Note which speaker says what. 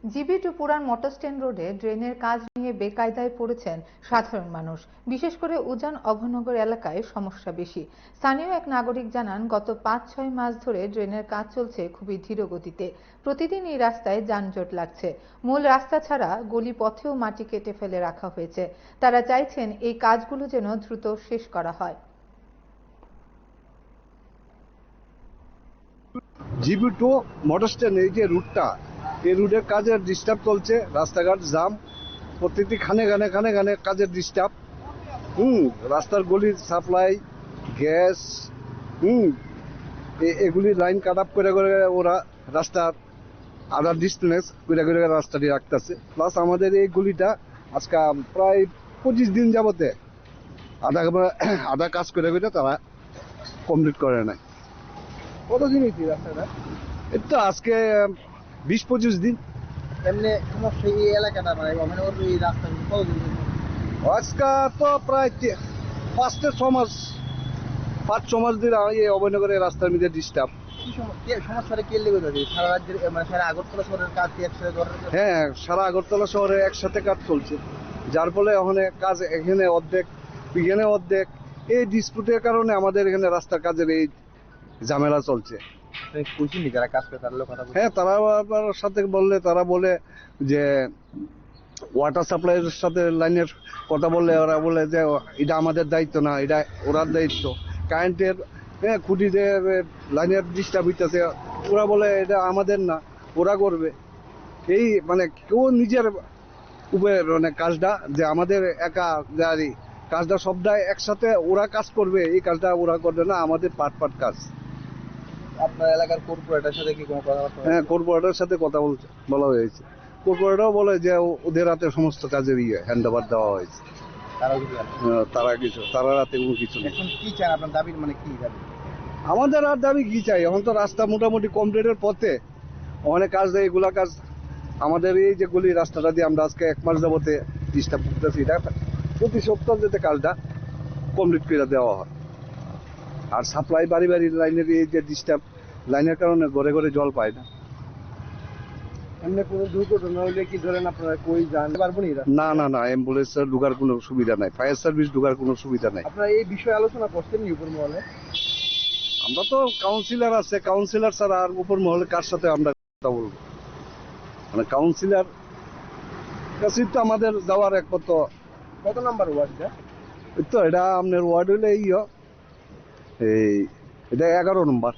Speaker 1: GB two পুরান motor stand রোডে ড্রেনের কাজ নিয়ে বেকায়দায় পড়েছেন সাধারণ মানুষ। বিশেষ করে উজান অভয়নগর এলাকায় সমস্যা বেশি। স্থানীয় এক নাগরিক জানান, গত ৫-৬ মাস ধরে ড্রেনের কাজ চলছে খুবই ধীর গতিতে। প্রতিদিন এই রাস্তায় যানজট লাগছে। মূল রাস্তা ছাড়া গলি পথেও মাটি কেটে ফেলে রাখা হয়েছে। তারা চাইছেন এই কাজগুলো যেন দ্রুত শেষ করা হয়।
Speaker 2: জিবি টু মোটরস্ট্যান্ড এই যে রুটটা, এই রুটের কাজের ডিস্টার্ব চলছে, রাস্তাঘাট জাম, প্রত্যেকটি খানে খানে কাজের ডিস্টার্ব। রাস্তার গলির সাপ্লাই, গ্যাস, এগুলি লাইন কাট আপ করে ওরা রাস্তার আধা ডিস্টেন্স করে রাস্তাটি রাখতেছে। প্লাস আমাদের এই গলিটা আজকে প্রায় 25 দিন যাবতে আধা কাজ করে তারা কমপ্লিট করে নাই।
Speaker 3: কতদিন হয়েছে রাস্তাটা?
Speaker 2: এই তো আজকে 20-25 দিন।
Speaker 3: এমনি সমস্যা এই এলাকাটা মানে এই রাস্তা কতদিন?
Speaker 2: আজকে তো প্রায় 5-6 মাস 5-6 মাস দিন এই অভয়নগরের রাস্তার মধ্যে ডিস্টার্ব।
Speaker 3: কি সমস্যাটা কে লেগে যাচ্ছে? সারা রাজ্যের মানে সারা আগরতলা শহরের কাজ কি একসাথে ধরে?
Speaker 2: হ্যাঁ, সারা আগরতলা শহরে একসাথে কাজ চলছে, যার ফলে ওখানে কাজ এখানে অর্ধেক, এখানে অর্ধেক। এই ডিসপুটের কারণে আমাদের এখানে রাস্তার কাজের এই ঝামেলা চলছে।
Speaker 3: যারা কাজ করে তার কথা
Speaker 2: হ্যাঁ, তারা আবার সাথে বললে তারা বলে যে ওয়াটার সাপ্লাইয়ের সাথে লাইনের কথা বললে ওরা বলে যে এটা আমাদের দায়িত্ব না, এটা ওরার দায়িত্ব। কারেন্টের খুঁটি যে লাইনের ডিস্টার্ব হইতেছে, ওরা বলে এটা আমাদের না, ওরা করবে। এই মানে কেউ নিজের উপরে মানে কাজটা যে আমাদের একা গাড়ি কাজটা সবটাই একসাথে ওরা কাজ করবে, এই কাজটা ওরা করবে না, আমাদের পাট কাজ।
Speaker 3: আপনার এলাকার কর্পোরেটরের সাথে কি কোনো কথাবার্তা?
Speaker 2: হ্যাঁ, কর্পোরেটরের সাথে কথা বলা হয়েছে। কর্পোরেটরও বলে যে ওদের হাতে সমস্ত কাজের হ্যান্ড ওভার দেওয়া হয়েছে। তারা রাতে কোনো কিছু নেই।
Speaker 3: এখন কি চান? আপনার দাবি মানে কি দাবি?
Speaker 2: আমাদের আর দাবি কি চাই? এখন তো রাস্তা মোটামুটি কমপ্লিটের পথে, অনেক কাজ দেয় এগুলা কাজ। আমাদের এই যে গলি রাস্তাটা দিয়ে আমরা আজকে 1 মাস যাবতে ডিস্টার্ব করতেছি, এটা প্রতি সপ্তাহ যাতে কাজটা কমপ্লিট করে দেওয়া হয়। আর সাপ্লাই বাড়ি লাইনের এই যে ডিস্টার্ব, লাইনের কারণে ঘরে ঘরে জল পায় না।
Speaker 3: এমনি কোনো দুর্ঘটনা হলে কি ধরেন আপনারা কই যান পারবো
Speaker 2: না, অ্যাম্বুলেন্সের ঢোকার কোনো সুবিধা নাই, ফায়ার সার্ভিস ঢোকার কোনো সুবিধা নাই।
Speaker 3: আপনারা এই বিষয়ে আলোচনা করছেন উপর মহলে?
Speaker 2: আমরা তো কাউন্সিলর আছে, কাউন্সিলর ছাড়া আর উপর মহলে কার সাথে আমরা কথা বলবো? মানে কাউন্সিলর কাছে তো আমাদের যাওয়ার একমাত্র।
Speaker 3: কত নাম্বার ওয়ার্ডটা?
Speaker 2: তো এটা আপনার ওয়ার্ড হলে এটা 11 নম্বর।